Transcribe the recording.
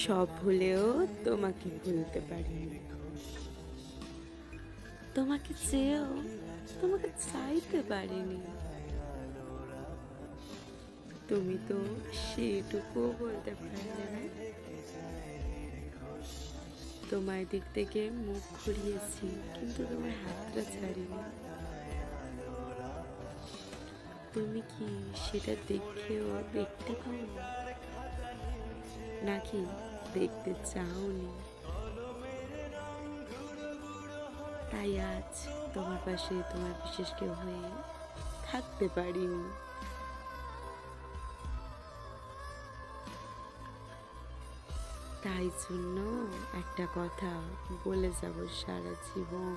সব ভুলেও তোমাকে ভুলতে পারিনি, তোমাকে চেয়েও তোমাকে চাইতে পারিনি। তুমি তো সেটুকুও বলতে পারলে না। তোমার দিক থেকে মুখ ঘুরিয়েছি, কিন্তু তোমার হাতটা ছাড়িনি। তুমি কি সেটা দেখেও দেখতে পাও নাকি দেখতে চাওনি? তাই আজ তোমার পাশে তোমার বিশেষ কেউ হয়ে থাকতে পারিনি। তাই জন্য একটা কথা বলে যাব সারা জীবন।